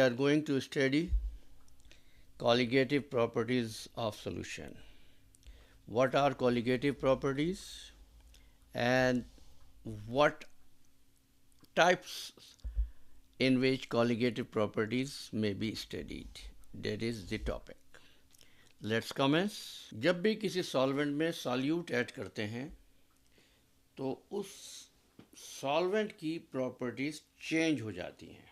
are going to study colligative properties of solution. What are colligative properties and what types in which colligative properties may be studied? That is the topic. Let's commence. जब भी किसी solvent में solute add करते हैं तो उस solvent की properties change हो जाती हैं.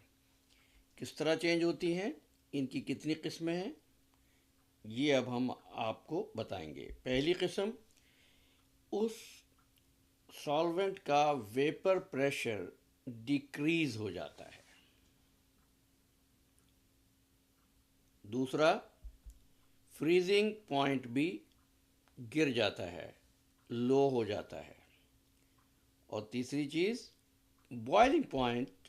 किस तरह चेंज होती हैं, इनकी कितनी किस्में हैं, ये अब हम आपको बताएंगे. पहली किस्म, उस सॉल्वेंट का वेपर प्रेशर डिक्रीज हो जाता है. दूसरा, फ्रीजिंग पॉइंट भी गिर जाता है, लो हो जाता है. और तीसरी चीज़, बॉइलिंग पॉइंट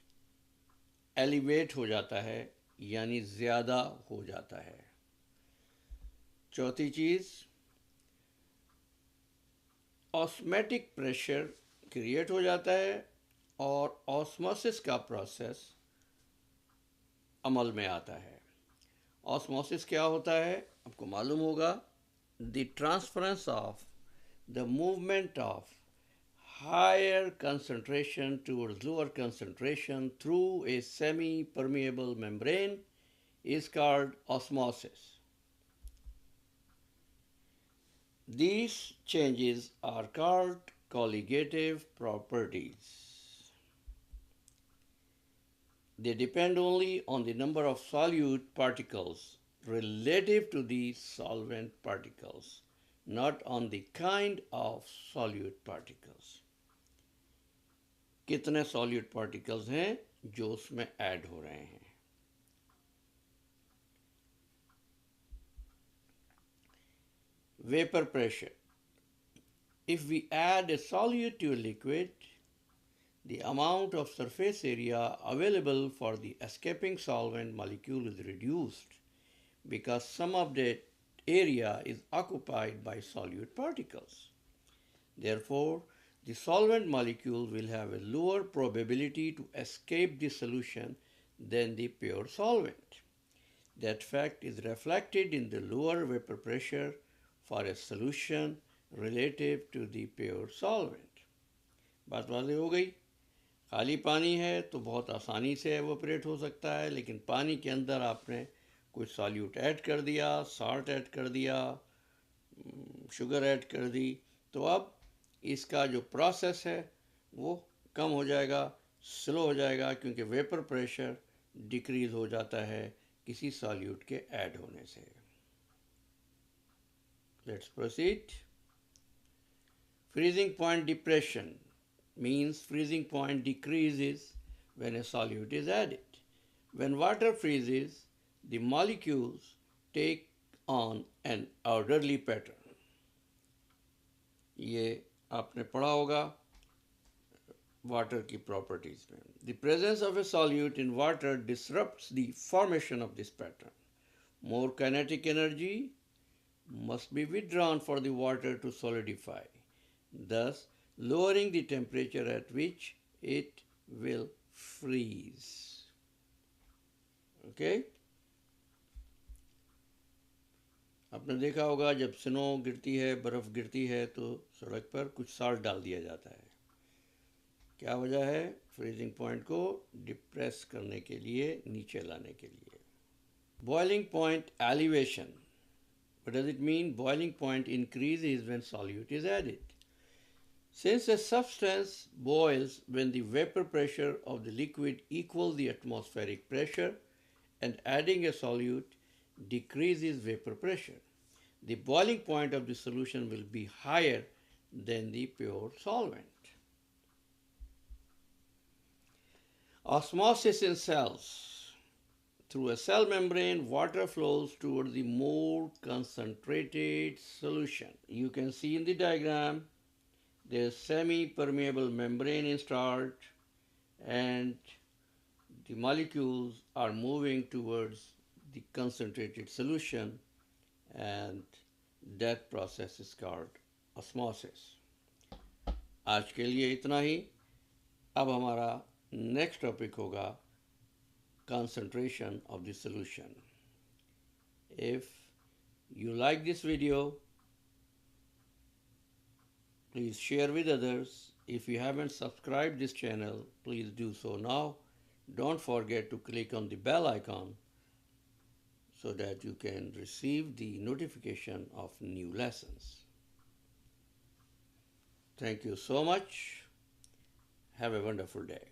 एलिवेट हो जाता है, यानी ज़्यादा हो जाता है. चौथी चीज़, ऑस्मेटिक प्रेशर क्रिएट हो जाता है और ऑस्मोसिस का प्रोसेस अमल में आता है. ऑस्मोसिस क्या होता है आपको मालूम होगा. The transference of the movement of higher concentration towards lower concentration through a semi-permeable membrane is called osmosis. These changes are called colligative properties. They depend only on the number of solute particles relative to the solvent particles, not on the kind of solute particles. कितने solute particles हैं जो उसमें add हो रहे हैं. Vapour pressure. If we add a solute to a liquid, the amount of surface area available for the escaping solvent molecule is reduced because some of that area is occupied by solute particles. Therefore, the solvent molecule will have a lower probability to escape the solution than the pure solvent. That fact is reflected in the lower vapor pressure for a solution relative to the pure solvent. बात वाज़ेह हो गई. खाली पानी है तो बहुत आसानी से एवोपरेट हो सकता है, लेकिन पानी के अंदर आपने कुछ सॉल्यूट ऐड कर दिया, साल्ट ऐड कर दिया, शुगर ऐड कर दी, तो अब इसका जो प्रोसेस है वो कम हो जाएगा, स्लो हो जाएगा, क्योंकि वेपर प्रेशर डिक्रीज हो जाता है किसी सॉल्यूट के ऐड होने से. Let's proceed. Freezing point depression means freezing point decreases when a solute is added. When water freezes, the molecules take on an orderly pattern. ये आपने पढ़ा होगा वाटर की प्रॉपर्टीज में. The presence of a solute in water disrupts the formation of this pattern. More kinetic energy must be withdrawn for the water to solidify, thus lowering the temperature at which it will freeze. Okay? आपने देखा होगा जब snow गिरती है, बर्फ़ गिरती है, तो सड़क पर कुछ साल्ट डाल दिया जाता है. क्या वजह है? फ्रीजिंग पॉइंट को डिप्रेस करने के लिए, नीचे लाने के लिए. Boiling point elevation. What does it mean? Boiling point increases when solute is added. Since a substance boils when the vapor pressure of the liquid equals the atmospheric pressure, and adding a solute decreases vapor pressure, the boiling point of the solution will be higher than the pure solvent. Osmosis in cells. Through a cell membrane, water flows towards the more concentrated solution. You can see in the diagram, there's semi-permeable membrane installed and the molecules are moving towards the concentrated solution, and that process is called osmosis. आज के लिए इतना ही. अब हमारा next topic होगा concentration of the solution. If you like this video, please share with others. If you haven't subscribed this channel, please do so now. Don't forget to click on the bell icon so that you can receive the notification of new lessons. Thank you so much. Have a wonderful day.